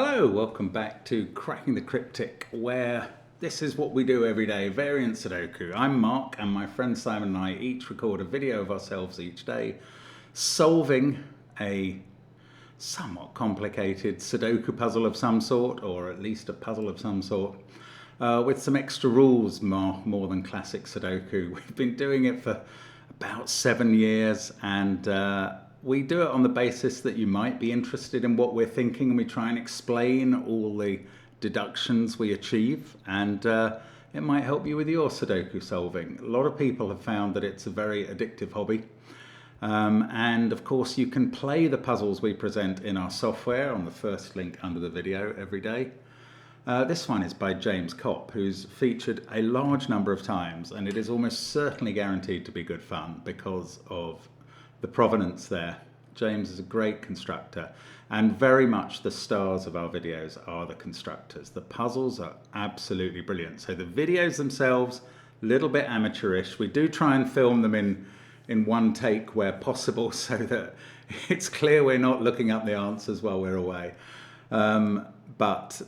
Hello, welcome back to Cracking the Cryptic, where this is what we do every day, variant Sudoku. I'm Mark, and my friend Simon and I each record a video of ourselves each day solving a somewhat complicated Sudoku puzzle of some sort, or at least a puzzle of some sort, with some extra rules more than classic Sudoku. We've been doing it for about 7 years, and we do it on the basis that you might be interested in what we're thinking, and we try and explain all the deductions we achieve, and it might help you with your Sudoku solving. A lot of people have found that it's a very addictive hobby. And of course you can play the puzzles we present in our software on the first link under the video every day. This one is by James Kopp, who's featured a large number of times, and it is almost certainly guaranteed to be good fun because of the provenance there. James is a great constructor, and very much the stars of our videos are the constructors. The puzzles are absolutely brilliant. So the videos themselves, a little bit amateurish. We do try and film them in one take where possible so that it's clear we're not looking up the answers while we're away. But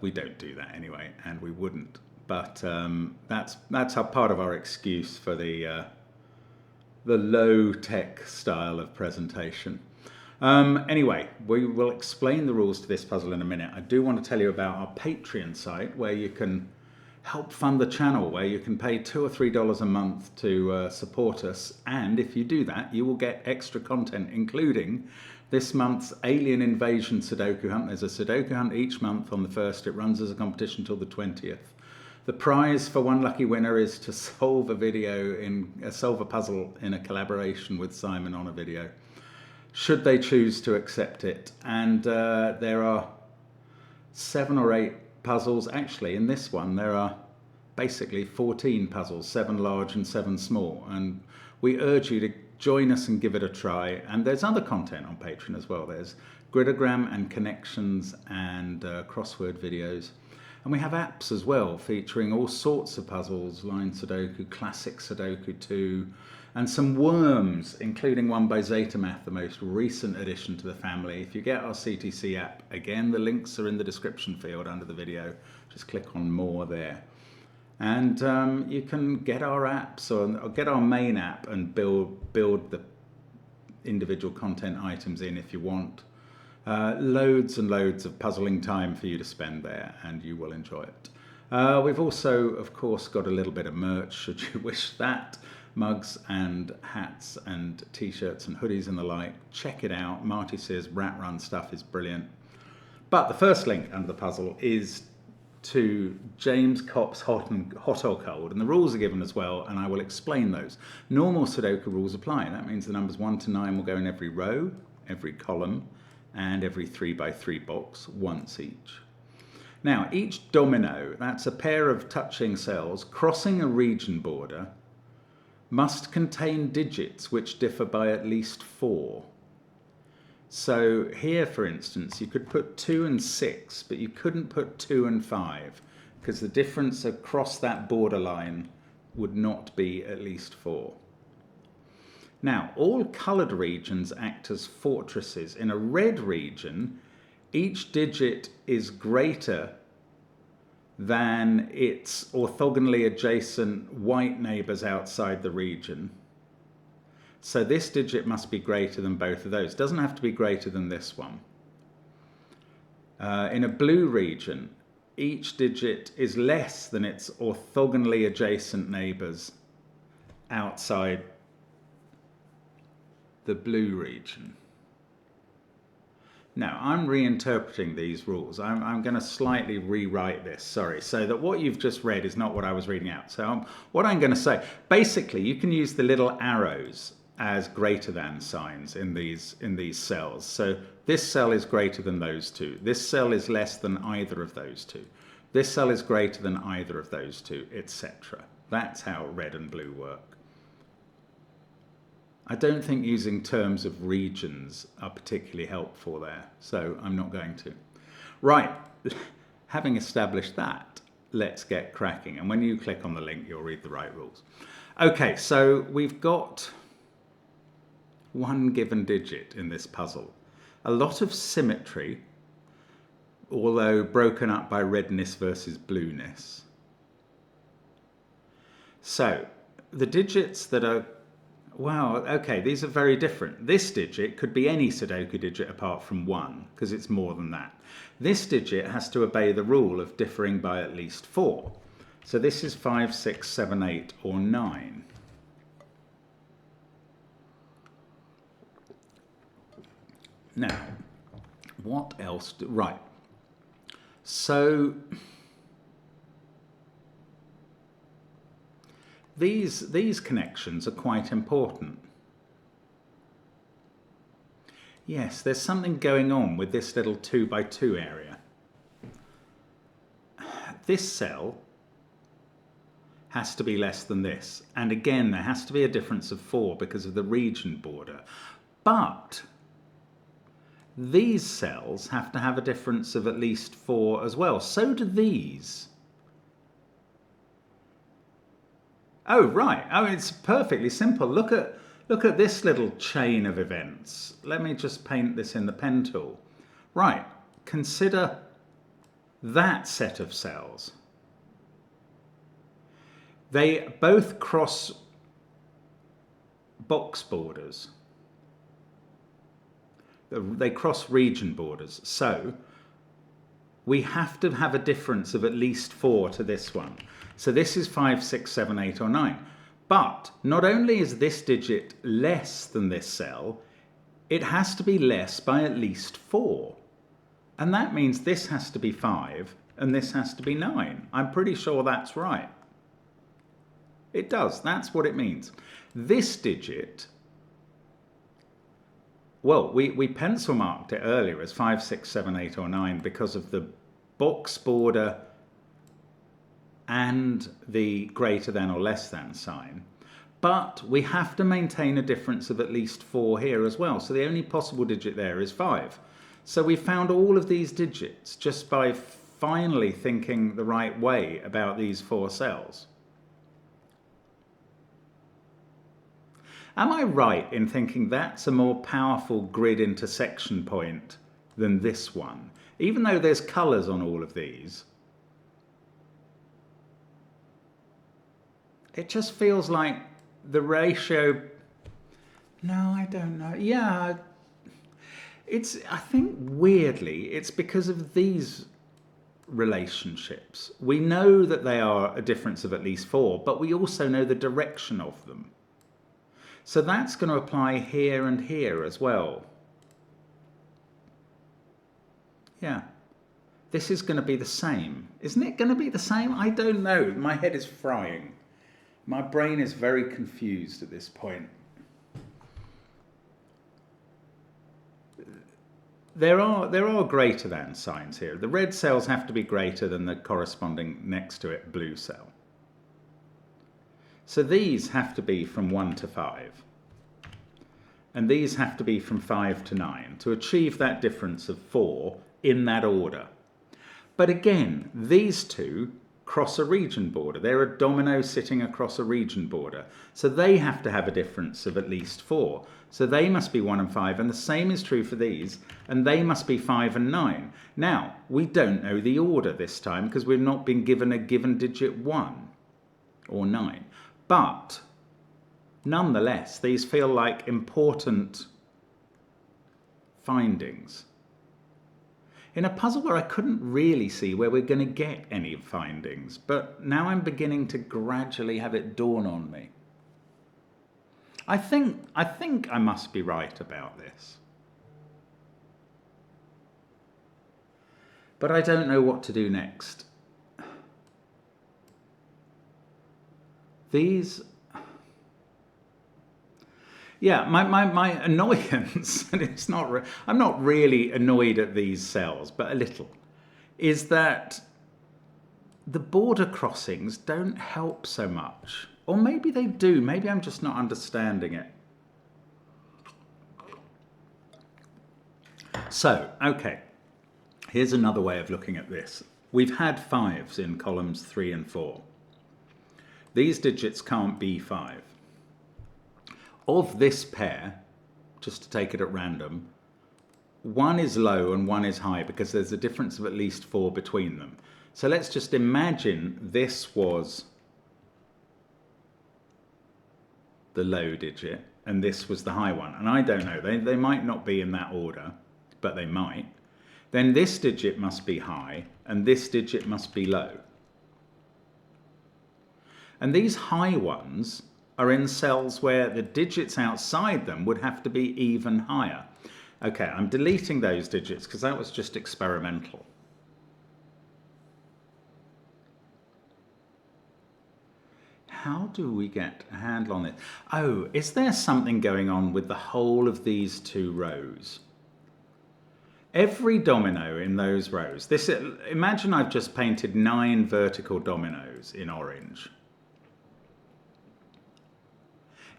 we don't do that anyway, and we wouldn't. But that's how part of our excuse for the low-tech style of presentation. Anyway, we will explain the rules to this puzzle in a minute. I do want to tell you about our Patreon site, where you can help fund the channel, where you can pay $2 or $3 a month to support us. And if you do that, you will get extra content, including this month's Alien Invasion Sudoku Hunt. There's a Sudoku Hunt each month on the 1st. It runs as a competition till the 20th. The prize for one lucky winner is to solve a puzzle in a collaboration with Simon on a video, should they choose to accept it. And there are 7 or 8 puzzles. Actually, in this one, there are basically 14 puzzles, 7 large and 7 small. And we urge you to join us and give it a try. And there's other content on Patreon as well. There's gridogram and connections and crossword videos. And we have apps as well, featuring all sorts of puzzles, line Sudoku, classic Sudoku 2, and some worms, including one by Zetamath, the most recent addition to the family. If you get our CTC app, again, the links are in the description field under the video. Just click on more there. And you can get our apps or get our main app and build the individual content items in if you want. Loads and loads of puzzling time for you to spend there, and you will enjoy it. We've also, of course, got a little bit of merch, should you wish that. Mugs and hats and t-shirts and hoodies and the like. Check it out. Marty Sears Rat Run stuff is brilliant. But the first link under the puzzle is to James Kopp's Hot or Cold, and the rules are given as well, and I will explain those. Normal Sudoku rules apply. That means the numbers 1 to 9 will go in every row, every column, and every 3x3 box, once each. Now, each domino, that's a pair of touching cells crossing a region border, must contain digits which differ by at least 4. So here, for instance, you could put 2 and 6, but you couldn't put 2 and 5, because the difference across that borderline would not be at least 4. Now, all coloured regions act as fortresses. In a red region, each digit is greater than its orthogonally adjacent white neighbours outside the region. So this digit must be greater than both of those. It doesn't have to be greater than this one. In a blue region, each digit is less than its orthogonally adjacent neighbours outside the blue region. Now, I'm reinterpreting these rules. I'm going to slightly rewrite this, sorry, so that what you've just read is not what I was reading out. So what I'm going to say, basically, you can use the little arrows as greater than signs in these cells. So this cell is greater than those two. This cell is less than either of those two. This cell is greater than either of those two, etc. That's how red and blue work. I don't think using terms of regions are particularly helpful there, so I'm not going to. Right, having established that, let's get cracking. And when you click on the link, you'll read the right rules. Okay, so we've got one given digit in this puzzle. A lot of symmetry, although broken up by redness versus blueness. So the digits that are, wow, okay, these are very different. This digit could be any Sudoku digit apart from 1, because it's more than that. This digit has to obey the rule of differing by at least 4. So this is 5, 6, 7, 8, or 9. Now, what else? Right. So these connections are quite important. Yes, there's something going on with this little 2 by 2 area. This cell has to be less than this. And again, there has to be a difference of 4 because of the region border. But these cells have to have a difference of at least 4 as well. So do these. Oh, right. Oh, it's perfectly simple. Look at this little chain of events. Let me just paint this in the pen tool. Right. Consider that set of cells. They both cross box borders. They cross region borders. So we have to have a difference of at least 4 to this one. So this is 5, 6, 7, 8, or 9. But not only is this digit less than this cell, it has to be less by at least 4. And that means this has to be 5 and this has to be 9. I'm pretty sure that's right. It does. That's what it means. This digit, well, we pencil marked it earlier as 5, 6, 7, 8, or 9 because of the box border and the greater than or less than sign. But we have to maintain a difference of at least 4 here as well. So the only possible digit there is 5. So we found all of these digits just by finally thinking the right way about these 4 cells. Am I right in thinking that's a more powerful grid intersection point than this one? Even though there's colours on all of these, it just feels like the ratio... No, I don't know. Yeah, I think weirdly, it's because of these relationships. We know that they are a difference of at least 4, but we also know the direction of them. So that's going to apply here and here as well. Yeah. This is going to be the same. Isn't it going to be the same? I don't know. My head is frying. My brain is very confused at this point. There are greater than signs here. The red cells have to be greater than the corresponding next to it blue cell. So these have to be from 1 to 5. And these have to be from 5 to 9 to achieve that difference of 4 in that order. But again, these two cross a region border. They're a domino sitting across a region border. So they have to have a difference of at least 4. So they must be 1 and 5. And the same is true for these. And they must be 5 and 9. Now, we don't know the order this time because we've not been given a given digit 1 or 9. But nonetheless, these feel like important findings. In a puzzle where I couldn't really see where we're going to get any findings, but now I'm beginning to gradually have it dawn on me. I think I must be right about this. But I don't know what to do next. These... Yeah, my annoyance, and it's not, I'm not really annoyed at these cells, but a little, is that the border crossings don't help so much. Or maybe they do, maybe I'm just not understanding it. So, okay, here's another way of looking at this. We've had 5s in columns 3 and 4. These digits can't be 5. Of this pair, just to take it at random, one is low and one is high because there's a difference of at least 4 between them. So let's just imagine this was the low digit and this was the high one. And I don't know, they might not be in that order, but they might. Then this digit must be high and this digit must be low. And these high ones are in cells where the digits outside them would have to be even higher. Okay, I'm deleting those digits because that was just experimental. How do we get a handle on it? Oh, is there something going on with the whole of these 2 rows? Every domino in those rows, imagine I've just painted 9 vertical dominoes in orange.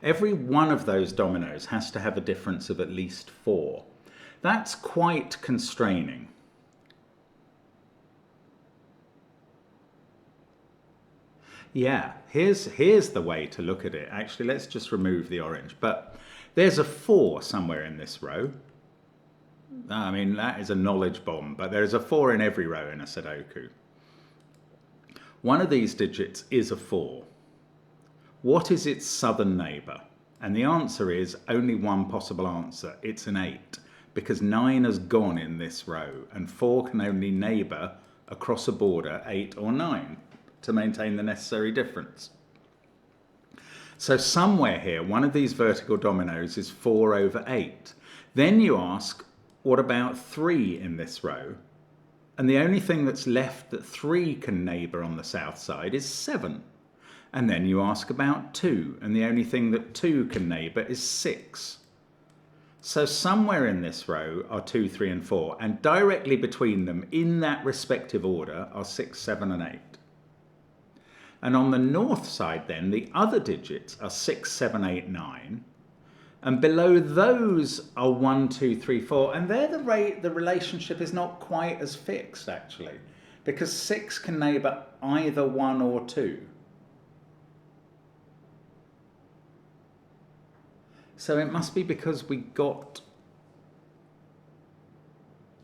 Every one of those dominoes has to have a difference of at least 4. That's quite constraining. Yeah, here's the way to look at it. Actually, let's just remove the orange. But there's a 4 somewhere in this row. I mean, that is a knowledge bomb, but there's a 4 in every row in a Sudoku. One of these digits is a 4. What is its southern neighbour? And the answer is only one possible answer. It's an 8, because 9 has gone in this row, and 4 can only neighbour across a border 8 or 9 to maintain the necessary difference. So somewhere here, one of these vertical dominoes is 4 over 8. Then you ask, what about 3 in this row? And the only thing that's left that 3 can neighbour on the south side is 7. And then you ask about 2, and the only thing that 2 can neighbour is 6. So somewhere in this row are 2, 3 and 4, and directly between them in that respective order are 6, 7 and 8. And on the north side then, the other digits are 6, 7, 8, 9. And below those are 1, 2, 3, 4. And there the relationship is not quite as fixed, actually, because 6 can neighbour either 1 or 2. So it must be because we got...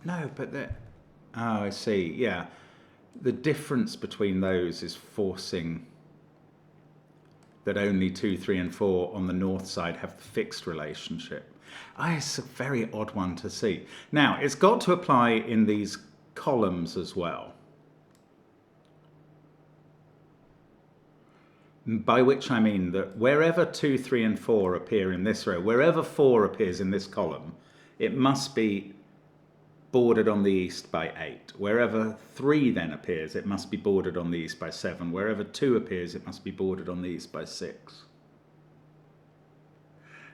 No, but the... Oh, I see, yeah. The difference between those is forcing that only 2, 3 and 4 on the north side have the fixed relationship. It's a very odd one to see. Now, it's got to apply in these columns as well. By which I mean that wherever 2, 3 and 4 appear in this row, wherever 4 appears in this column, it must be bordered on the east by 8. Wherever 3 then appears, it must be bordered on the east by 7. Wherever 2 appears, it must be bordered on the east by 6.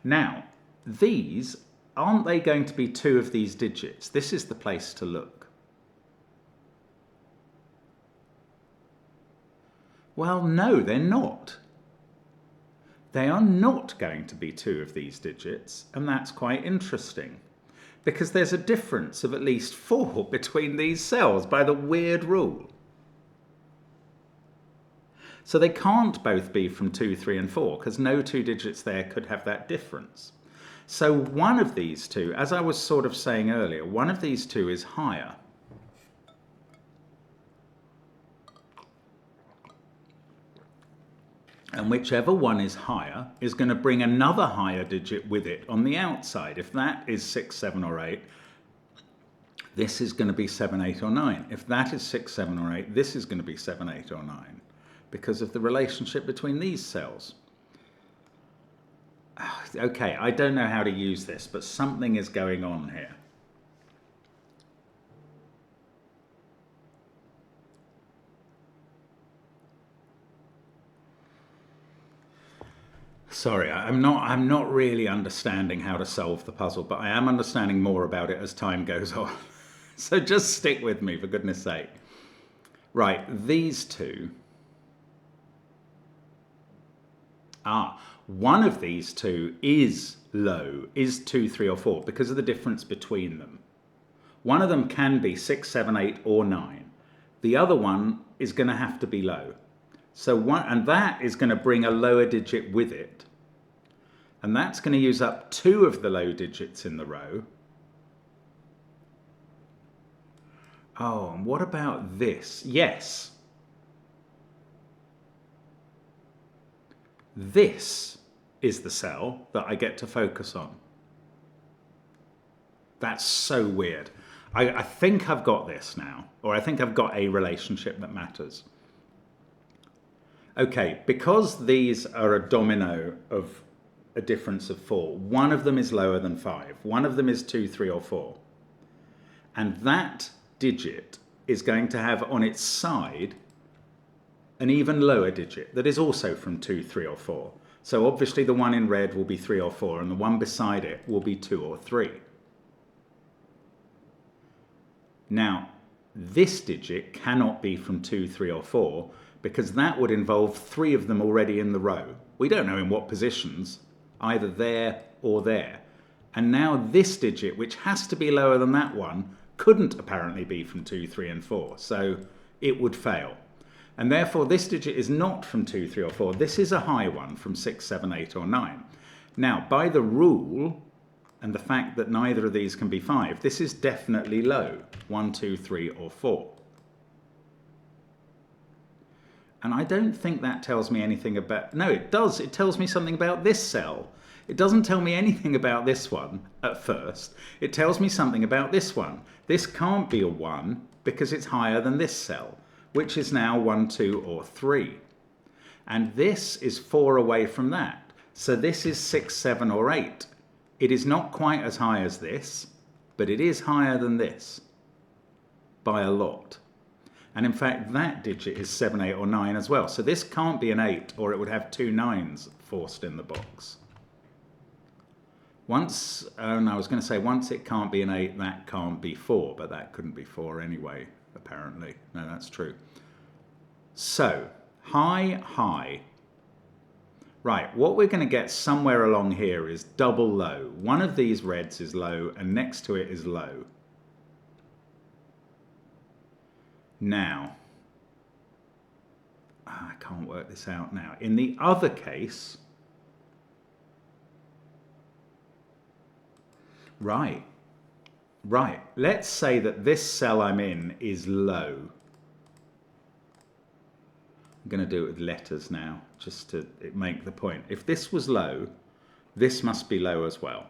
Now, these, aren't they going to be 2 of these digits? This is the place to look. Well, no, they're not. They are not going to be 2 of these digits, and that's quite interesting, because there's a difference of at least 4 between these cells by the weird rule. So they can't both be from 2, 3 and 4, because no 2 digits there could have that difference. So one of these 2, as I was sort of saying earlier, one of these 2 is higher. And whichever one is higher is going to bring another higher digit with it on the outside. If that is 6, 7 or 8, this is going to be 7, 8 or 9. If that is 6, 7 or 8, this is going to be 7, 8 or 9 because of the relationship between these cells. Okay, I don't know how to use this, but something is going on here. Sorry, I'm not really understanding how to solve the puzzle, but I am understanding more about it as time goes on. So just stick with me, for goodness sake. Right, these 2. One of these 2 is low, is 2, 3 or 4, because of the difference between them. One of them can be 6, 7, 8 or 9. The other one is going to have to be low. So and that is going to bring a lower digit with it. And that's going to use up 2 of the low digits in the row. Oh, and what about this? Yes. This is the cell that I get to focus on. That's so weird. I think I've got this now, or I think I've got a relationship that matters. Okay, because these are a domino of a difference of 4, one of them is lower than 5, one of them is 2, 3, or 4. And that digit is going to have on its side an even lower digit that is also from 2, 3, or 4. So obviously the one in red will be 3 or 4, and the one beside it will be 2 or 3. Now, this digit cannot be from 2, 3, or 4, because that would involve 3 of them already in the row. We don't know in what positions, either there or there. And now this digit, which has to be lower than that one, couldn't apparently be from 2, 3, and 4, so it would fail. And therefore this digit is not from 2, 3, or 4. This is a high one from 6, 7, 8, or 9. Now, by the rule, and the fact that neither of these can be 5, this is definitely low, 1, 2, 3, or 4. And I don't think that tells me anything about... No, it does. It tells me something about this cell. It doesn't tell me anything about this one at first. It tells me something about this one. This can't be a 1 because it's higher than this cell, which is now 1, 2, or 3. And this is 4 away from that. So this is 6, 7, or 8. It is not quite as high as this, but it is higher than this by a lot. And in fact, that digit is 7, 8, or 9 as well. So this can't be an 8, or it would have 2 9s forced in the box. Once, and I was going to say, once it can't be an 8, that can't be 4, but that couldn't be 4 anyway, apparently. No, that's true. So, high, high. Right, what we're going to get somewhere along here is double low. One of these reds is low, and next to it is low. Now, I can't work this out now. In the other case, right, let's say that this cell I'm in is low. I'm going to do it with letters now, just to make the point. If this was low, this must be low as well.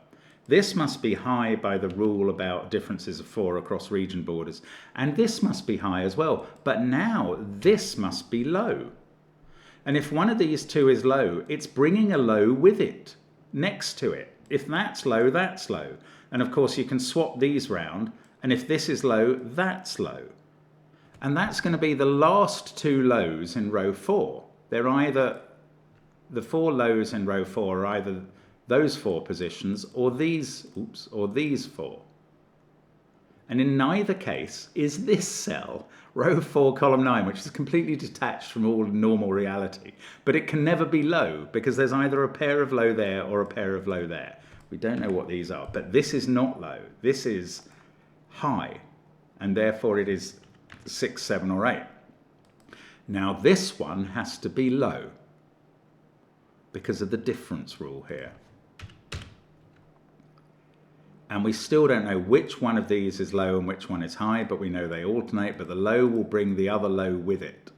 This must be high by the rule about differences of 4 across region borders. And this must be high as well. But now this must be low. And if one of these two is low, it's bringing a low with it, next to it. If that's low, that's low. And of course you can swap these round. And if this is low, that's low. And that's going to be the last 2 lows in row 4. They're either, the 4 lows in row 4 are either those 4 positions or these, or these 4. And in neither case is this cell, row 4, column 9, which is completely detached from all normal reality. But it can never be low because there's either a pair of low there or a pair of low there. We don't know what these are, but this is not low. This is high, and therefore it is 6, 7, or 8. Now this one has to be low because of the difference rule here. And we still don't know which one of these is low and which one is high, but we know they alternate, but the low will bring the other low with it.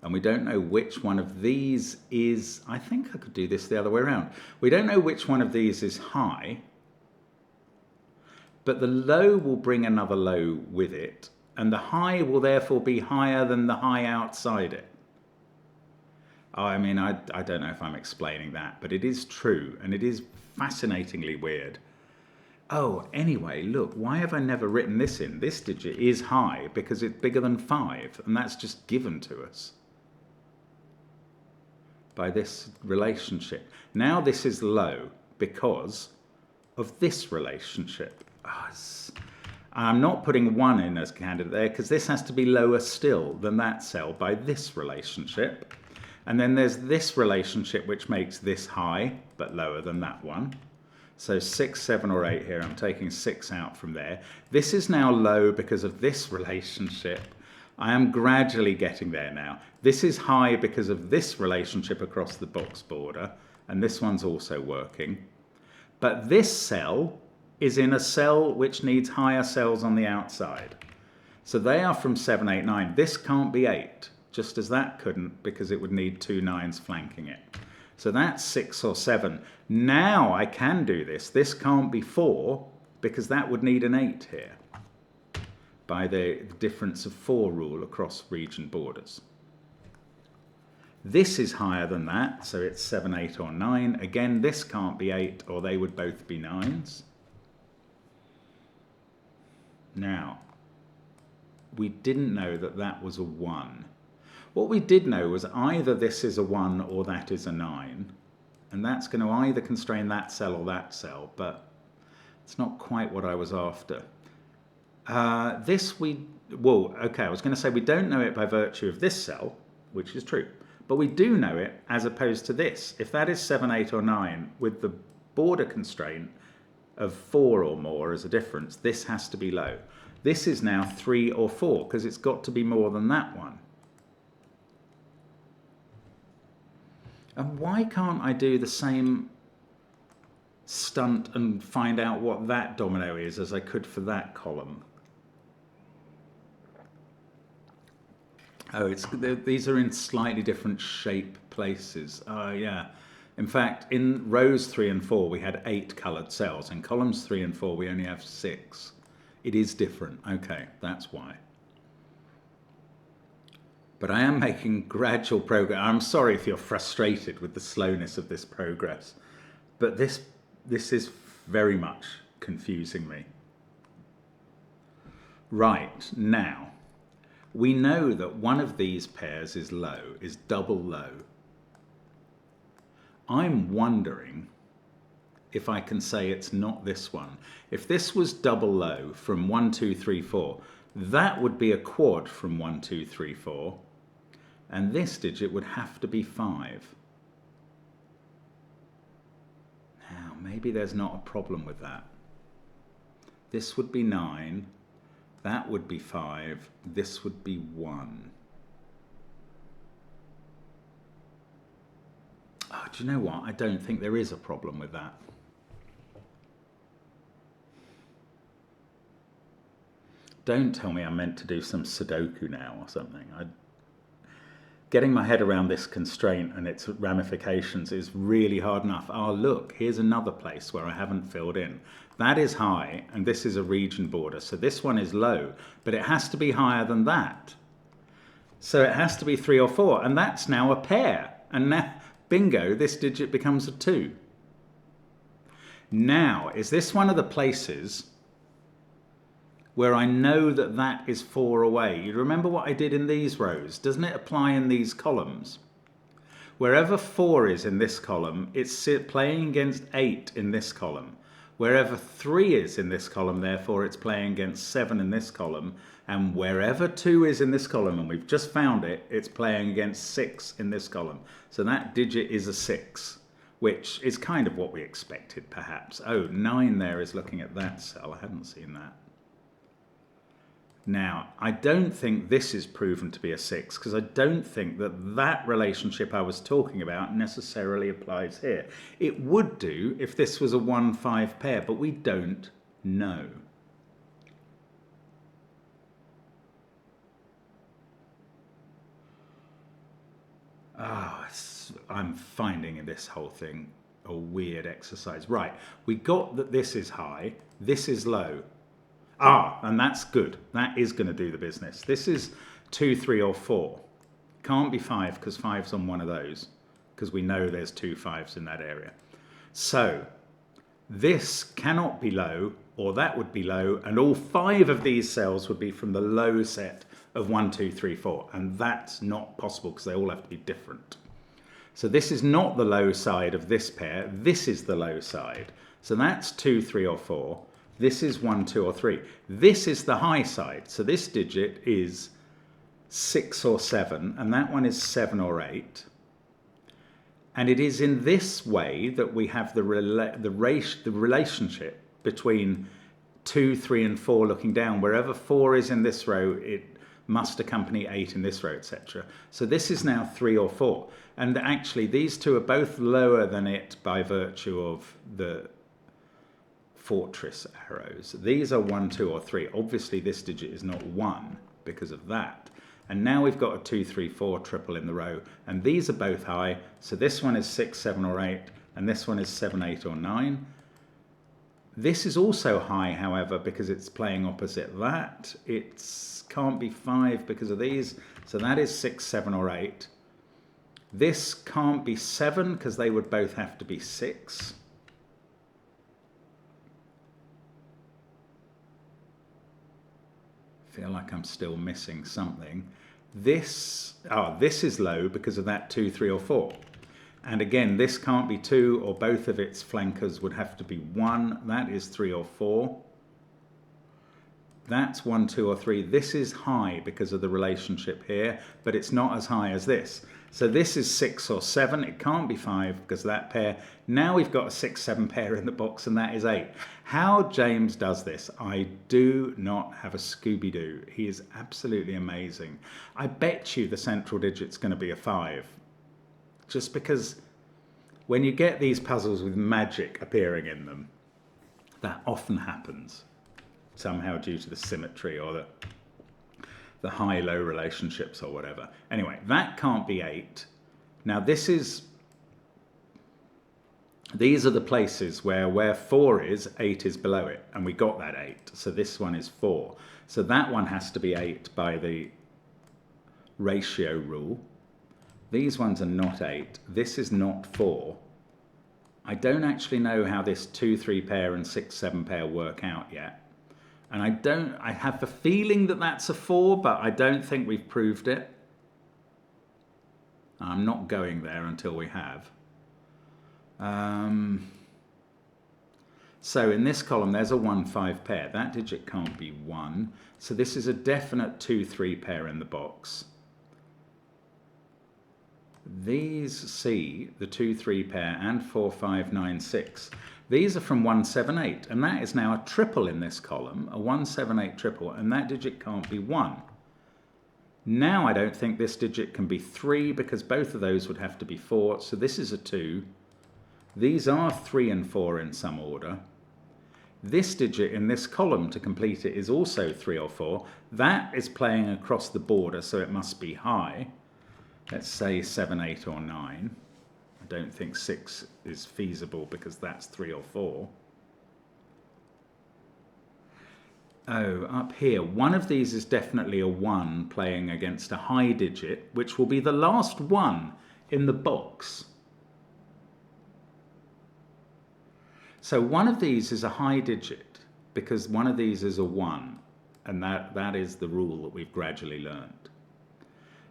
And we don't know which one of these is, I think I could do this the other way around. We don't know which one of these is high, but the low will bring another low with it, and the high will therefore be higher than the high outside it. I mean, I don't know if I'm explaining that, but it is true, and it is fascinatingly weird. Oh, anyway, look, why have I never written this in? This digit is high because it's bigger than 5, and that's just given to us by this relationship. Now this is low because of this relationship. I'm not putting 1 in as candidate there because this has to be lower still than that cell by this relationship. And then there's this relationship which makes this high but lower than that one. So 6, 7, or 8 here. I'm taking 6 out from there. This is now low because of this relationship. I am gradually getting there now. This is high because of this relationship across the box border, and this one's also working. But this cell is in a cell which needs higher cells on the outside. So they are from 7, 8, 9. This can't be 8, just as that couldn't, because it would need 2 9s flanking it. So that's 6 or 7. Now I can do this. This can't be 4, because that would need an 8 here, by the difference of 4 rule across region borders. This is higher than that, so it's 7, 8, or 9. Again, this can't be 8, or they would both be 9s. Now, we didn't know that that was a 1. What we did know was either this is a 1 or that is a 9, and that's going to either constrain that cell or that cell, but it's not quite what I was after. I was going to say we don't know it by virtue of this cell, which is true, but we do know it as opposed to this. If that is 7, 8, or 9, with the border constraint of 4 or more as a difference, this has to be low. This is now 3 or 4, because it's got to be more than that one. And why can't I do the same stunt and find out what that domino is as I could for that column? Oh, these are in slightly different shape places. Oh, yeah. In fact, in rows 3 and 4, we had 8 coloured cells. In columns 3 and 4, we only have 6. It is different. Okay, that's why. But I am making gradual progress. I'm sorry if you're frustrated with the slowness of this progress, but this is very much confusing me. Right, now, we know that one of these pairs is low, is double low. I'm wondering if I can say it's not this one. If this was double low from 1, 2, 3, 4, that would be a quad from 1, 2, 3, 4, and this digit would have to be 5. Now, maybe there's not a problem with that. This would be 9, that would be 5, this would be 1. Oh, do you know what? I don't think there is a problem with that. Don't tell me I'm meant to do some Sudoku now or something. Getting my head around this constraint and its ramifications is really hard enough. Oh, look, here's another place where I haven't filled in. That is high, and this is a region border. So this one is low, but it has to be higher than that. So it has to be 3 or 4, and that's now a pair. And now, bingo, this digit becomes a 2. Now, is this one of the places where I know that that is 4 away? You remember what I did in these rows? Doesn't it apply in these columns? Wherever 4 is in this column, it's playing against 8 in this column. Wherever 3 is in this column, therefore, it's playing against 7 in this column. And wherever 2 is in this column, and we've just found it, it's playing against 6 in this column. So that digit is a 6, which is kind of what we expected, perhaps. Oh, 9 there is looking at that cell. I hadn't seen that. Now, I don't think this is proven to be a 6, because I don't think that that relationship I was talking about necessarily applies here. It would do if this was a 1-5 pair, but we don't know. I'm finding in this whole thing a weird exercise. Right, we got that this is high, this is low. And that's good. That is going to do the business. This is 2, 3, or 4. Can't be 5 because 5's on one of those, because we know there's 2 5s in that area. So this cannot be low, or that would be low, and all 5 of these cells would be from the low set of 1, 2, 3, 4, and that's not possible because they all have to be different. So this is not the low side of this pair. This is the low side. So that's 2, 3, or 4. This is 1, 2, or 3. This is the high side. So this digit is 6 or 7, and that one is 7 or 8. And it is in this way that we have the relationship between 2, 3, and 4 looking down. Wherever 4 is in this row, it must accompany 8 in this row, etc. So this is now 3 or 4. And actually, these two are both lower than it by virtue of the fortress arrows. These are 1, 2, or 3. Obviously this digit is not 1 because of that. And now we've got a 2, 3, 4 triple in the row, and these are both high. So this one is 6, 7, or 8, and this one is 7, 8, or 9. This is also high, however, because it's playing opposite that. It can't be 5 because of these, so that is 6, 7, or 8. This can't be 7 because they would both have to be 6. Feel like I'm still missing something. This is low because of that 2, 3, or 4. And again, this can't be 2, or both of its flankers would have to be 1. That is 3 or 4. That's 1, 2, or 3. This is high because of the relationship here, but it's not as high as this. So this is 6 or 7. It can't be 5 because of that pair. Now we've got a 6, 7 pair in the box, and that is 8. How James does this, I do not have a Scooby-Doo. He is absolutely amazing. I bet you the central digit's going to be a 5. Just because when you get these puzzles with magic appearing in them, that often happens. Somehow due to the symmetry or the high-low relationships or whatever. Anyway, that can't be 8. Now these are the places where 4 is, 8 is below it, and we got that 8. So this one is 4. So that one has to be 8 by the ratio rule. These ones are not 8. This is not 4. I don't actually know how this 2, 3 pair and 6, 7 pair work out yet. And I have the feeling that that's a 4, but I don't think we've proved it. I'm not going there until we have. So in this column, there's a 1, 5 pair. That digit can't be 1. So this is a definite 2, 3 pair in the box. These see the 2, 3 pair and 4, 5, 9, 6. These are from 1, 7, 8, and that is now a triple in this column, a 1, 7, 8 triple, and that digit can't be 1. Now I don't think this digit can be 3 because both of those would have to be 4, so this is a 2. These are 3 and 4 in some order. This digit in this column to complete it is also 3 or 4. That is playing across the border, so it must be high. Let's say 7, 8, or 9. I don't think 6 is feasible because that's 3 or 4. Oh, up here, one of these is definitely a 1 playing against a high digit, which will be the last one in the box. So one of these is a high digit because one of these is a 1, and that is the rule that we've gradually learned.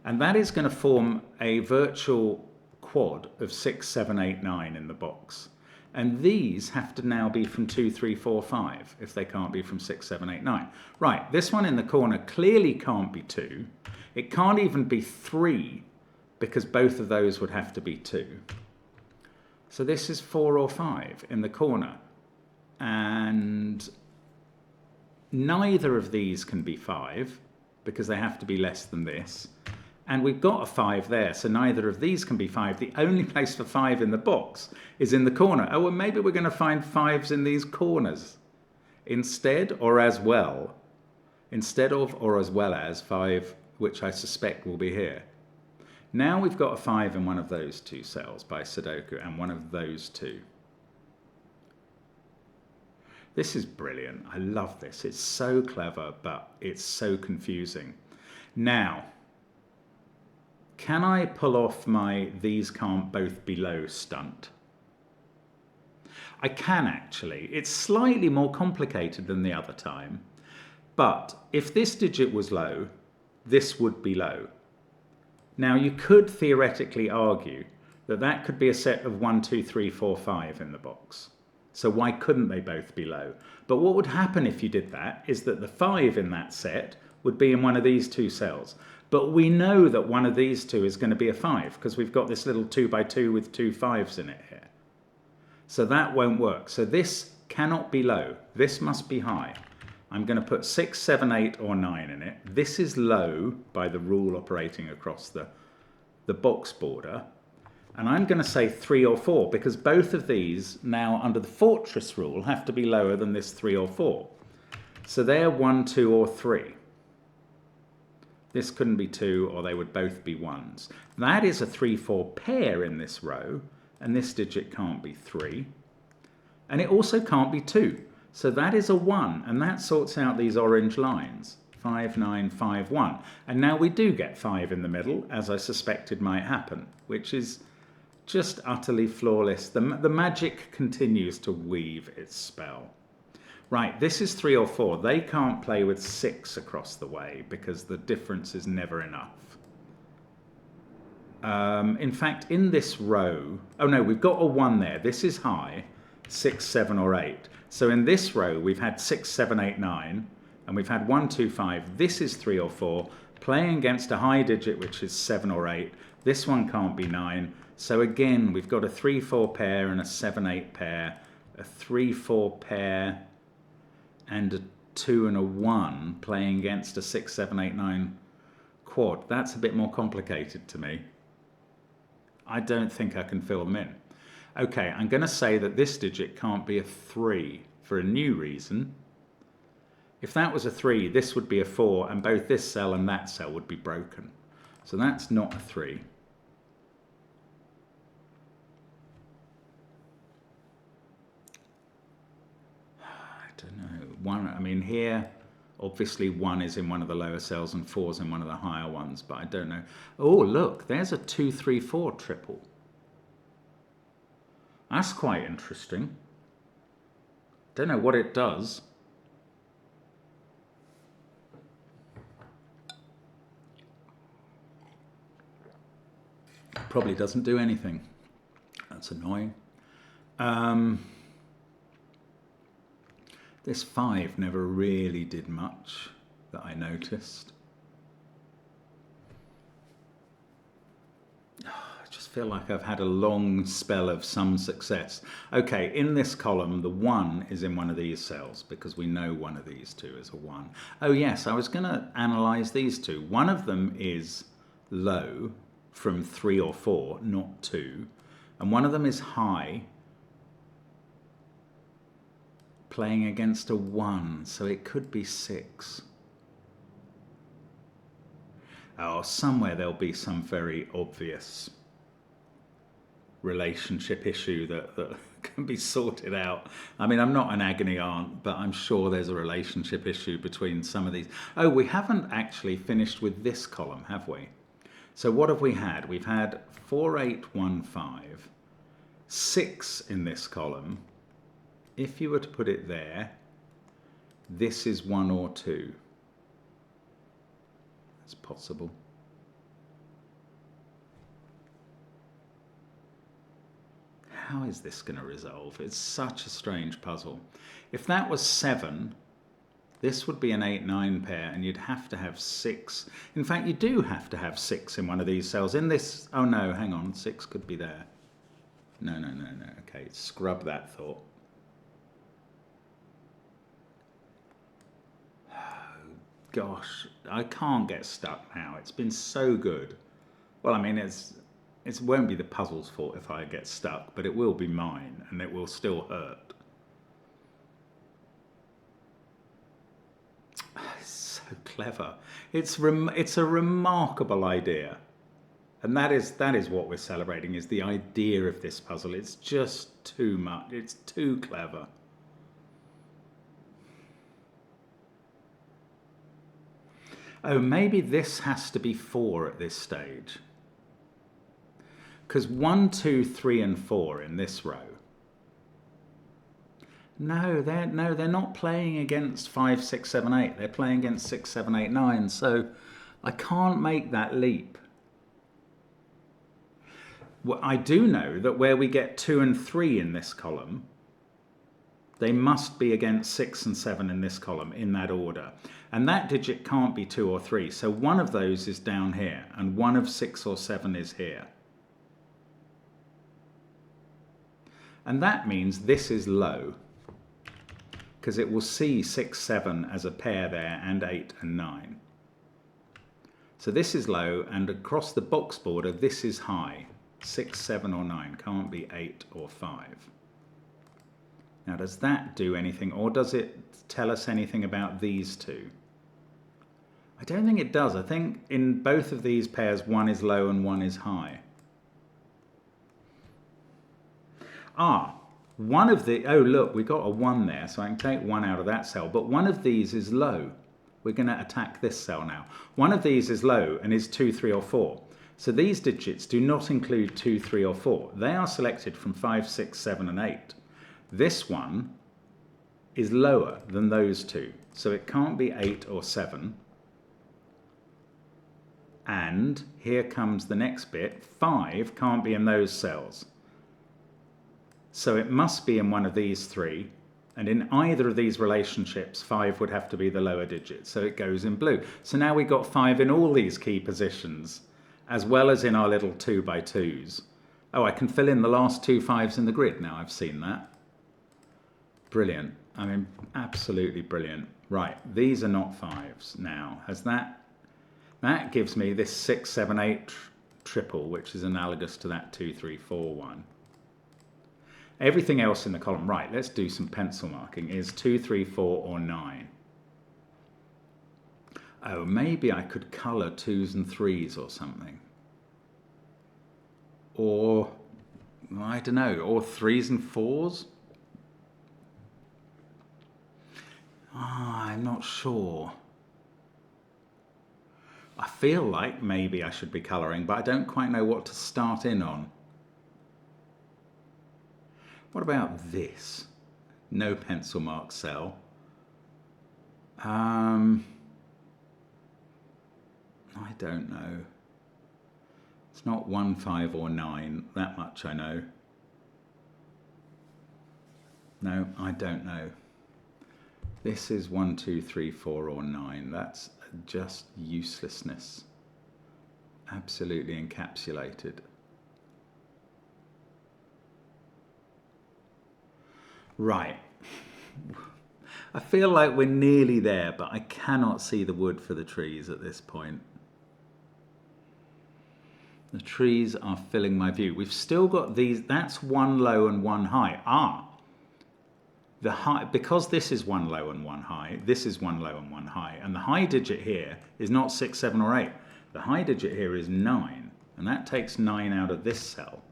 And that is going to form a virtual quad of 6, 7, 8, 9 in the box. And these have to now be from 2, 3, 4, 5 if they can't be from 6, 7, 8, 9. Right, this one in the corner clearly can't be 2. It can't even be 3 because both of those would have to be 2. So this is 4 or 5 in the corner. And neither of these can be 5 because they have to be less than this. And we've got a 5 there, so neither of these can be 5. The only place for 5 in the box is in the corner. Oh, well, maybe we're going to find 5s in these corners instead or as well. Instead of or as well as 5, which I suspect will be here. Now we've got a 5 in one of those two cells by Sudoku and one of those two. This is brilliant. I love this. It's so clever, but it's so confusing. Now, can I pull off my these can't both be low stunt? I can actually. It's slightly more complicated than the other time. But if this digit was low, this would be low. Now you could theoretically argue that that could be a set of 1, 2, 3, 4, 5 in the box. So why couldn't they both be low? But what would happen if you did that is that the 5 in that set would be in one of these two cells. But we know that one of these two is going to be a 5 because we've got this little 2 by 2 with 2 5s in it here. So that won't work. So this cannot be low. This must be high. I'm going to put 6, 7, 8 or 9 in it. This is low by the rule operating across the box border. And I'm going to say 3 or 4 because both of these now under the fortress rule have to be lower than this 3 or 4. So they're 1, 2 or 3. This couldn't be 2 or they would both be 1s. That is a 3-4 pair in this row, and this digit can't be 3. And it also can't be 2. So that is a 1, and that sorts out these orange lines. 5, 9, 5, 1. And now we do get 5 in the middle, as I suspected might happen, which is just utterly flawless. The magic continues to weave its spell. Right, this is 3 or 4. They can't play with 6 across the way because the difference is never enough. In fact, in this row, oh no, we've got a 1 there. This is high, 6, 7 or 8. So in this row, we've had 6, 7, 8, 9, and we've had 1, 2, 5. This is 3 or 4, playing against a high digit, which is 7 or 8. This one can't be 9. So again, we've got a 3, 4 pair and a 7, 8 pair, a 3, 4 pair, and a 2 and a 1 playing against a 6, 7, 8, 9 quad. That's a bit more complicated to me. I don't think I can fill them in. Okay, I'm going to say that this digit can't be a 3 for a new reason. If that was a 3, this would be a 4, and both this cell and that cell would be broken. So that's not a 3. I don't know. 1, I mean, here, obviously 1 is in one of the lower cells and 4 is in one of the higher ones, but I don't know. Oh, look, there's a 2, 3, 4 triple. That's quite interesting. Don't know what it does. Probably doesn't do anything. That's annoying. This 5 never really did much that I noticed. I just feel like I've had a long spell of some success. Okay, in this column, the 1 is in one of these cells because we know one of these two is a 1. Oh yes, I was going to analyse these two. One of them is low from 3 or 4, not 2. And one of them is high, playing against a 1, so it could be 6. Oh, somewhere there'll be some very obvious relationship issue that can be sorted out. I mean, I'm not an agony aunt, but I'm sure there's a relationship issue between some of these. Oh, we haven't actually finished with this column, have we? So what have we had? We've had 4, 8, 1, 5, 6 in this column. If you were to put it there, this is 1 or 2. It's possible. How is this going to resolve? It's such a strange puzzle. If that was 7, this would be an 8, 9 pair, and you'd have to have 6. In fact, you do have to have 6 in one of these cells. In this, oh no, hang on, 6 could be there. No. Okay, scrub that thought. Gosh, I can't get stuck now. It's been so good. Well, I mean, it won't be the puzzle's fault if I get stuck, but it will be mine, and it will still hurt. It's so clever. It's a remarkable idea, and that is what we're celebrating, is the idea of this puzzle. It's just too much. It's too clever. Oh, maybe this has to be 4 at this stage. Because 1, 2, 3, and 4 in this row. No, they're not playing against 5, 6, 7, 8. They're playing against 6, 7, 8, 9. So I can't make that leap. Well, I do know that where we get 2 and 3 in this column, they must be against 6 and 7 in this column, in that order. And that digit can't be 2 or 3. So one of those is down here, and one of 6 or 7 is here. And that means this is low, because it will see 6, 7 as a pair there, and 8 and 9. So this is low, and across the box border, this is high. 6, 7 or 9. Can't be 8 or 5. Now does that do anything, or does it tell us anything about these two? I don't think it does. I think in both of these pairs one is low and one is high. One of the, oh look, we got a 1 there, so I can take 1 out of that cell, but one of these is low. We're going to attack this cell now. One of these is low and is 2, 3 or 4. So these digits do not include 2, 3 or 4. They are selected from 5, 6, 7 and 8. This one is lower than those two, so it can't be 8 or 7. And here comes the next bit, 5 can't be in those cells. So it must be in one of these three, and in either of these relationships 5 would have to be the lower digit, so it goes in blue. So now we've got 5 in all these key positions, as well as in our little 2 by 2s. Oh, I can fill in the last 2 5s in the grid now, I've seen that. Brilliant. I mean, absolutely brilliant. Right, these are not 5s now. That gives me this 6, 7, 8 triple, which is analogous to that 2, 3, 4 one. Everything else in the column, right, let's do some pencil marking, is 2, 3, 4 or 9. Oh, maybe I could colour 2s and 3s or something. Or, I don't know, or 3s and 4s? I'm not sure. I feel like maybe I should be colouring, but I don't quite know what to start in on. What about this? No pencil mark cell. I don't know. It's not 1, 5 or 9. That much I know. No, I don't know. This is 1, 2, 3, 4 or 9. That's just uselessness. Absolutely encapsulated. Right. I feel like we're nearly there, but I cannot see the wood for the trees at this point. The trees are filling my view. We've still got these. That's 1 low and 1 high. The high, because this is 1 low and 1 high, this is 1 low and 1 high, and the high digit here is not 6, 7 or 8. The high digit here is 9, and that takes 9 out of this cell.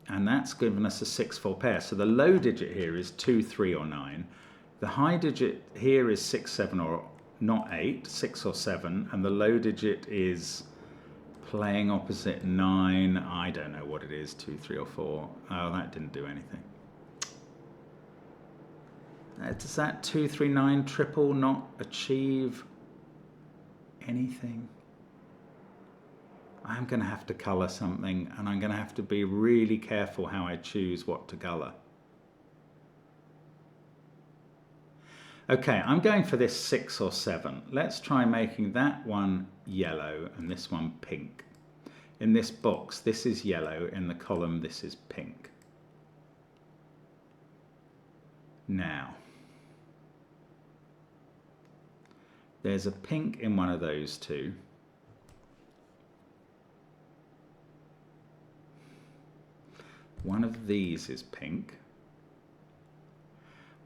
And that's given us a 6, 4 pair. So the low digit here is 2, 3 or 9. The high digit here is 6, 7 or not 8, 6 or 7, and the low digit is playing opposite 9. I don't know what it is, 2, 3 or 4. Oh, that didn't do anything. Does that 2, 3, 9 triple not achieve anything? I'm going to have to colour something, and I'm going to have to be really careful how I choose what to colour. Okay, I'm going for this 6 or 7. Let's try making that one yellow and this one pink. In this box, this is yellow. In the column, this is pink. Now, there's a pink in one of those two. One of these is pink.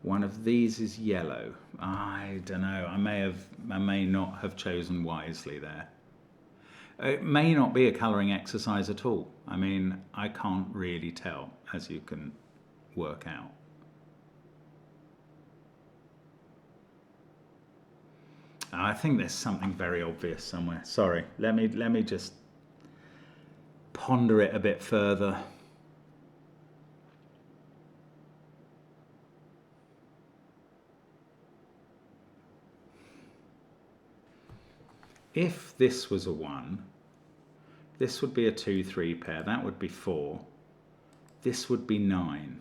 One of these is yellow. I don't know. I may not have chosen wisely there. It may not be a colouring exercise at all. I mean, I can't really tell, as you can work out. I think there's something very obvious somewhere. Sorry. Let me just ponder it a bit further. If this was a 1, this would be a 2, 3 pair. That would be 4. This would be 9.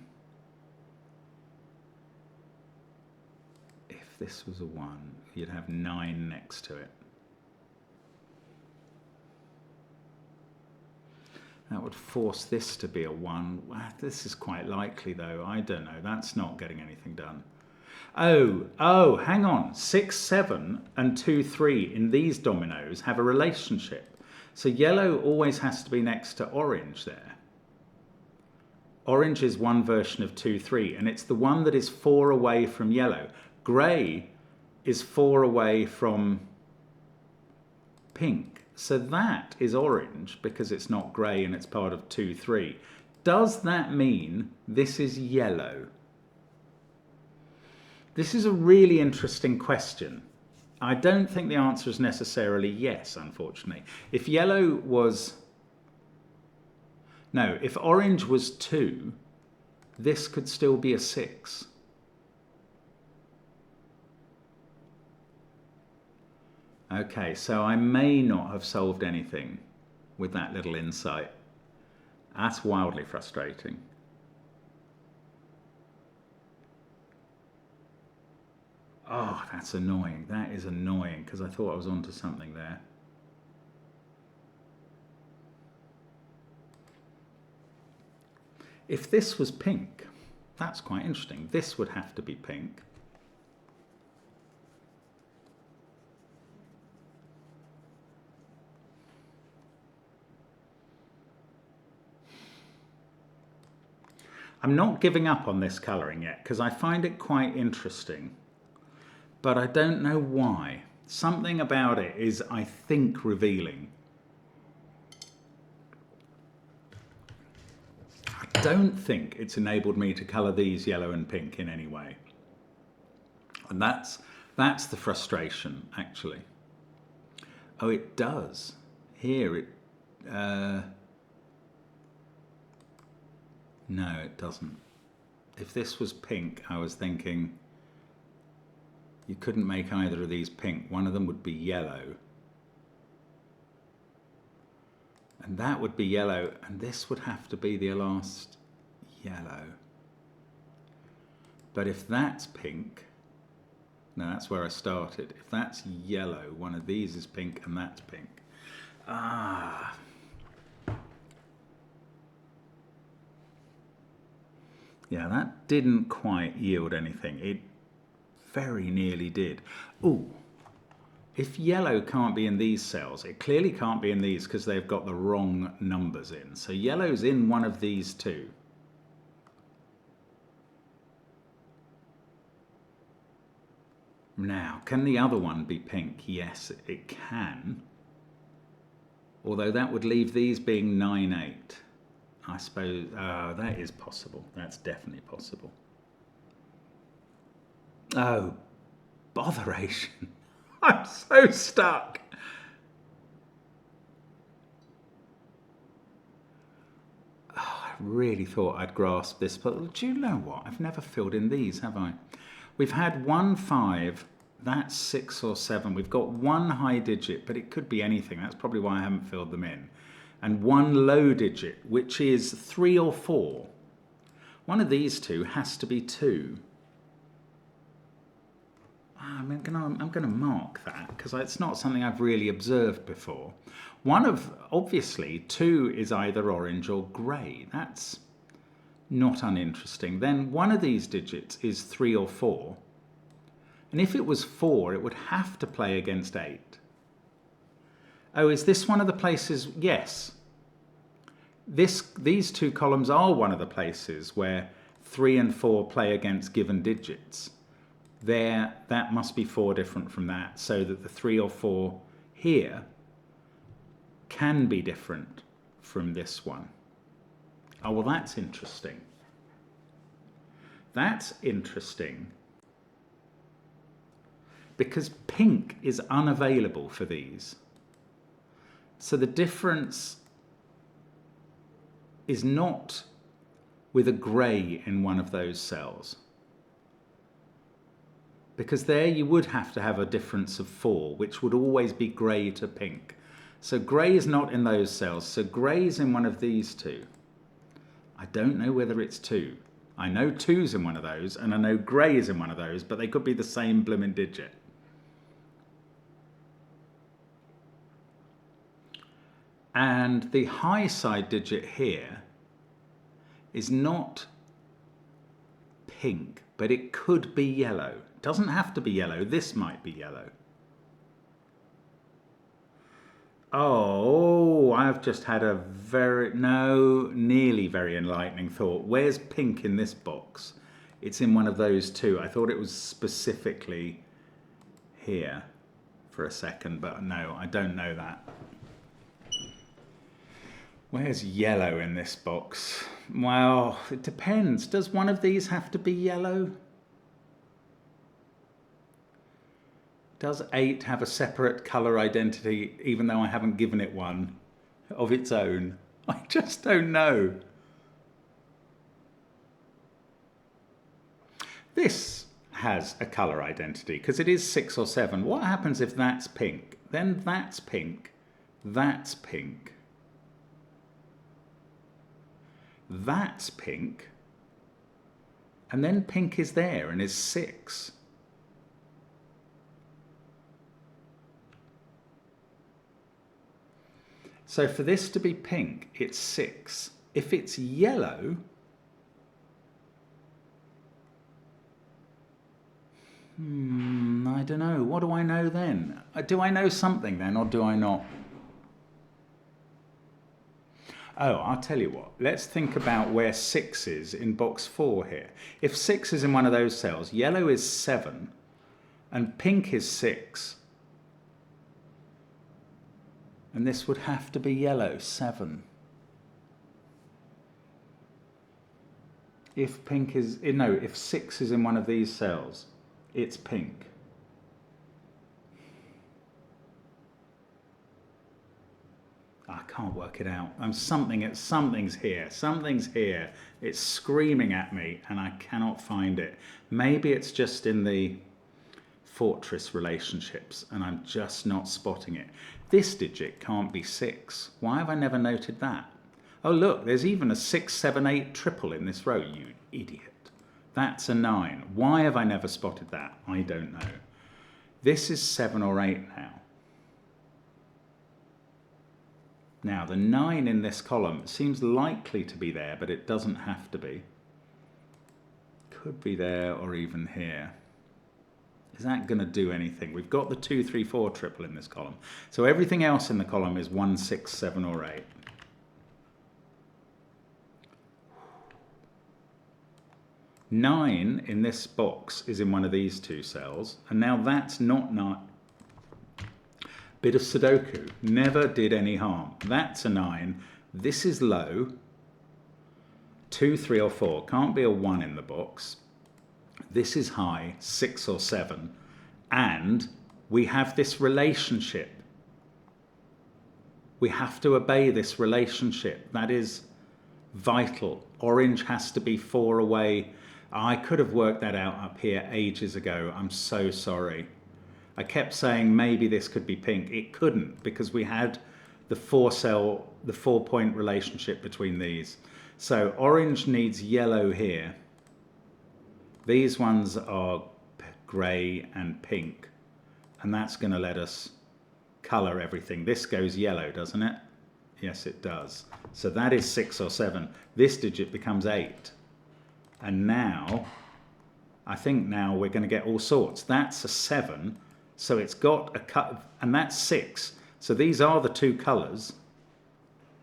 If this was a 1, you'd have 9 next to it. That would force this to be a 1. This is quite likely, though. I don't know. That's not getting anything done. Oh, hang on. 6, 7 and 2, 3 in these dominoes have a relationship. So yellow always has to be next to orange there. Orange is one version of 2, 3, and it's the one that is 4 away from yellow. Grey is 4 away from pink. So that is orange because it's not grey and it's part of 2, 3. Does that mean this is yellow? This is a really interesting question. I don't think the answer is necessarily yes, unfortunately. If yellow was... No, if orange was 2, this could still be a 6. Okay, so I may not have solved anything with that little insight. That's wildly frustrating. Oh, that's annoying. That is annoying because I thought I was onto something there. If this was pink, that's quite interesting. This would have to be pink. I'm not giving up on this colouring yet because I find it quite interesting, but I don't know why. Something about it is, I think, revealing. I don't think it's enabled me to colour these yellow and pink in any way. And that's the frustration, actually. Oh, it does. Here it... No, it doesn't. If this was pink, I was thinking you couldn't make either of these pink. One of them would be yellow. And that would be yellow, and this would have to be the last yellow. But if that's pink, no, that's where I started. If that's yellow, one of these is pink and that's pink. Ah. Yeah, that didn't quite yield anything. It very nearly did. Ooh, if yellow can't be in these cells, it clearly can't be in these because they've got the wrong numbers in. So yellow's in one of these two. Now, can the other one be pink? Yes, it can. Although that would leave these being 9, 8. I suppose, that is possible. That's definitely possible. Oh, botheration. I'm so stuck. Oh, I really thought I'd grasp this, but do you know what? I've never filled in these, have I? We've had 1, 5, that's 6 or 7. We've got 1 high digit, but it could be anything. That's probably why I haven't filled them in. And 1 low digit, which is 3 or 4. One of these two has to be 2. I'm going to mark that because it's not something I've really observed before. Obviously, 2 is either orange or grey. That's not uninteresting. Then one of these digits is 3 or 4. And if it was 4, it would have to play against 8. Oh, is this one of the places? Yes. These two columns are one of the places where 3 and 4 play against given digits. That must be 4 different from that, so that the 3 or 4 here can be different from this one. Oh, well, that's interesting. That's interesting. Because pink is unavailable for these. So the difference is not with a grey in one of those cells. Because there you would have to have a difference of 4, which would always be grey to pink. So grey is not in those cells. So grey is in one of these two. I don't know whether it's 2. I know 2's in one of those, and I know grey is in one of those, but they could be the same blooming digit. And the high side digit here is not pink. but it could be yellow. It doesn't have to be yellow. This might be yellow. Oh, I've just had a nearly very enlightening thought. Where's pink in this box? It's in one of those two. I thought it was specifically here for a second, but no, I don't know that. Where's yellow in this box? Well, it depends. Does one of these have to be yellow? Does 8 have a separate colour identity, even though I haven't given it one of its own? I just don't know. This has a colour identity, because it is 6 or 7. What happens if that's pink? Then that's pink. That's pink. That's pink. And then pink is there and is 6. So for this to be pink, it's 6. If it's yellow, I don't know. What do I know then? Do I know something then, or do I not? Oh, I'll tell you what. Let's think about where 6 is in box 4 here. If 6 is in one of those cells, yellow is 7, and pink is 6. And this would have to be yellow, 7. If pink is, no, if 6 is in one of these cells, it's pink. I can't work it out. Something's here. Something's here. It's screaming at me and I cannot find it. Maybe it's just in the fortress relationships and I'm just not spotting it. This digit can't be 6. Why have I never noted that? Oh look, there's even a 6, 7, 8 triple in this row, you idiot. That's a 9. Why have I never spotted that? I don't know. This is 7 or 8 now. Now the 9 in this column seems likely to be there, but it doesn't have to be. Could be there or even here. Is that going to do anything? We've got the 2, 3, 4 triple in this column. So everything else in the column is 1, 6, 7 or 8. Nine in this box is in one of these two cells, and now that's not 9. Bit of Sudoku, never did any harm. That's a 9. This is low. 2, 3 or 4. Can't be a 1 in the box. This is high, 6 or 7. And we have this relationship. We have to obey this relationship. That is vital. Orange has to be 4 away. I could have worked that out up here ages ago. I'm so sorry. I kept saying maybe this could be pink. It couldn't because we had the 4-point relationship between these. So orange needs yellow here. These ones are grey and pink, and that's going to let us colour everything. This goes yellow, doesn't it? Yes, it does. So that is 6 or 7. This digit becomes 8. And now, I think now we're going to get all sorts. That's a 7, so it's got a cut, and that's 6. So these are the two colours,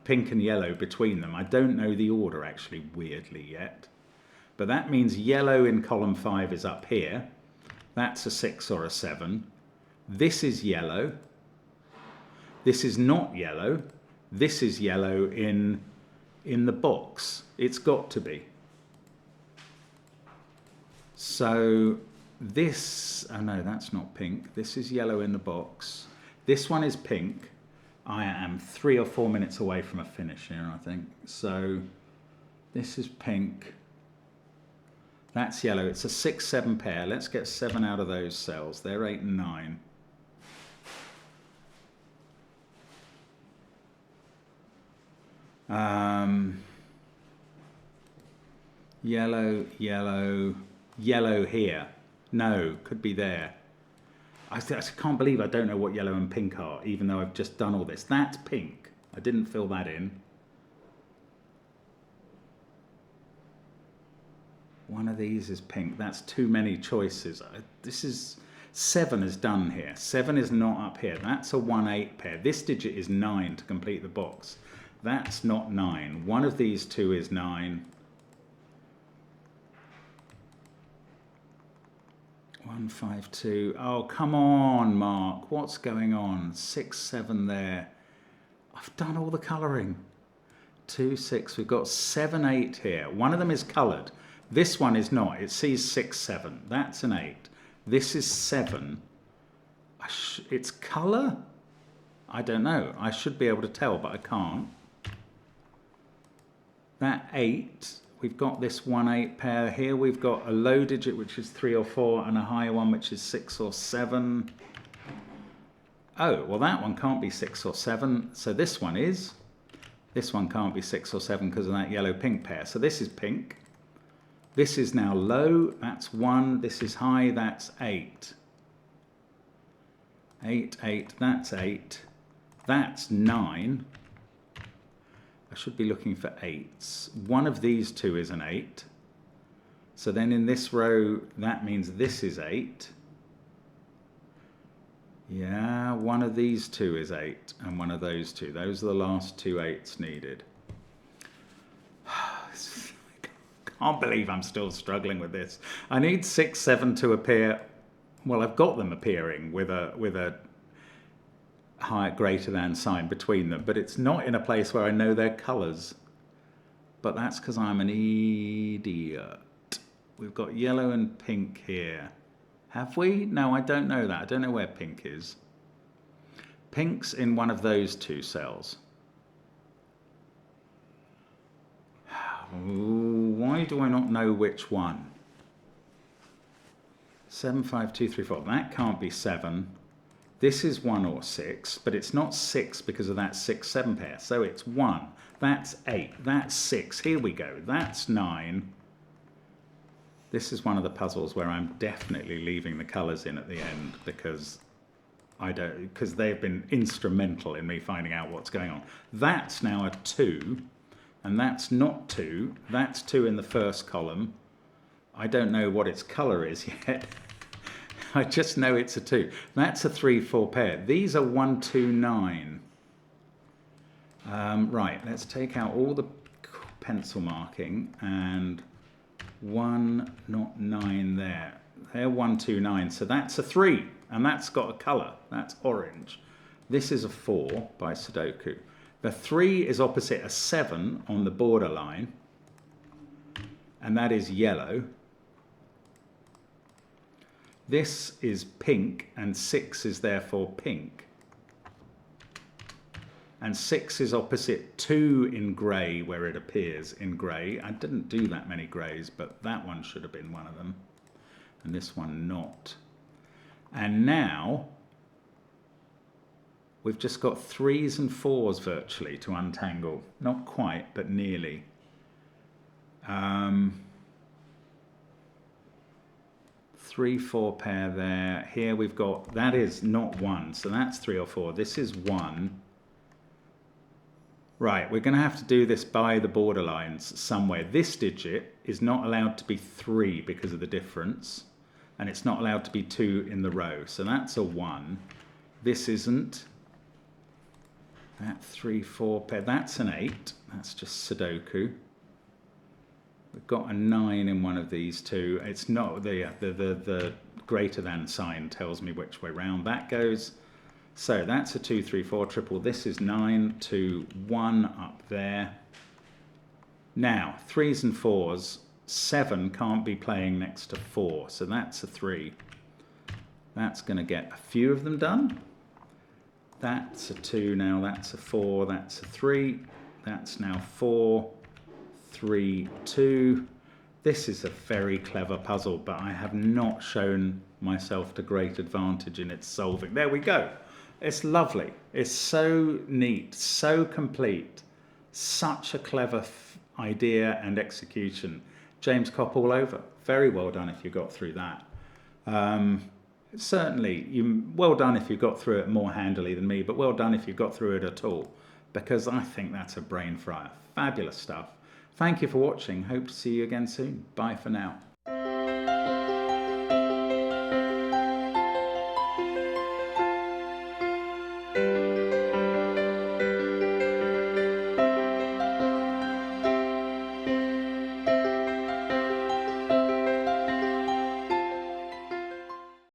pink and yellow between them. I don't know the order actually, weirdly, yet. But that means yellow in column 5 is up here. That's a 6 or a 7. This is yellow. This is not yellow. This is yellow in the box. It's got to be. So this, oh no, that's not pink. This is yellow in the box. This one is pink. I am 3 or 4 minutes away from a finish here, I think. So this is pink. That's yellow. It's a 6, 7 pair. Let's get 7 out of those cells. They're 8 and 9. Yellow, yellow, yellow here. No, could be there. I can't believe I don't know what yellow and pink are, even though I've just done all this. That's pink. I didn't fill that in. One of these is pink. That's too many choices. This is 7 is done here. 7 is not up here. That's a 1-8 pair. This digit is 9 to complete the box. That's not 9. One of these two is 9. 1, 5, 2. Oh, come on, Mark. What's going on? 6, 7 there. I've done all the colouring. 2, 6. We've got 7, 8 here. One of them is coloured. This one is not. It sees 6, 7. That's an 8. This is 7. It's colour? I don't know. I should be able to tell, but I can't. That 8, we've got this 1-8 pair. Here we've got a low digit, which is 3 or 4, and a higher one, which is 6 or 7. Oh, well, that one can't be 6 or 7. So this one is. This one can't be 6 or 7 because of that yellow-pink pair. So this is pink. This is now low, that's 1. This is high, that's 8. 8, 8, that's 8. That's 9. I should be looking for 8s. One of these two is an 8. So then in this row, that means this is 8. Yeah, one of these two is 8, and one of those two. Those are the last two 8s needed. Can't believe I'm still struggling with this. I need 6, 7 to appear. Well, I've got them appearing with a higher, greater than sign between them, but it's not in a place where I know their colours. But that's because I'm an idiot. We've got yellow and pink here. Have we? No, I don't know that. I don't know where pink is. Pink's in one of those two cells. Why do I not know which one? 7, 5, 2, 3, 4. That can't be 7. This is 1 or 6, but it's not 6 because of that 6, 7 pair. So it's 1. That's 8. That's 6. Here we go. That's 9. This is one of the puzzles where I'm definitely leaving the colours in at the end because they've been instrumental in me finding out what's going on. That's now a 2. And that's not 2. That's 2 in the first column. I don't know what its colour is yet. I just know it's a 2. That's a 3, 4 pair. These are 1, 2, 9. Right, let's take out all the pencil marking and 1, not 9 there. They're 1, 2, 9. So that's a 3. And that's got a colour. That's orange. This is a 4 by Sudoku. The 3 is opposite a 7 on the borderline, and that is yellow. This is pink, and 6 is therefore pink. And 6 is opposite 2 in grey, where it appears in grey. I didn't do that many greys, but that one should have been one of them, and this one not. And now we've just got 3s and 4s virtually to untangle. Not quite, but nearly. 3, 4 pair there. Here we've got, that is not 1, so that's 3 or 4. This is 1. Right, we're going to have to do this by the borderlines somewhere. This digit is not allowed to be 3 because of the difference, and it's not allowed to be 2 in the row. So that's a 1. This isn't. That 3, 4 pair, that's an 8. That's just Sudoku. We've got a 9 in one of these two. It's not, the greater than sign tells me which way round that goes. So that's a 2, 3, 4 triple. This is 9, 2, 1 up there. Now, 3s and 4s, 7 can't be playing next to 4, so that's a 3. That's going to get a few of them done. That's a 2 now, that's a 4, that's a 3. That's now 4, 3, 2. This is a very clever puzzle, but I have not shown myself to great advantage in its solving. There we go. It's lovely. It's so neat, so complete. Such a clever idea and execution. James Copp all over. Very well done if you got through that. Certainly, well done if you got through it more handily than me, but well done if you got through it at all, because I think that's a brain fryer. Fabulous stuff. Thank you for watching. Hope to see you again soon. Bye for now.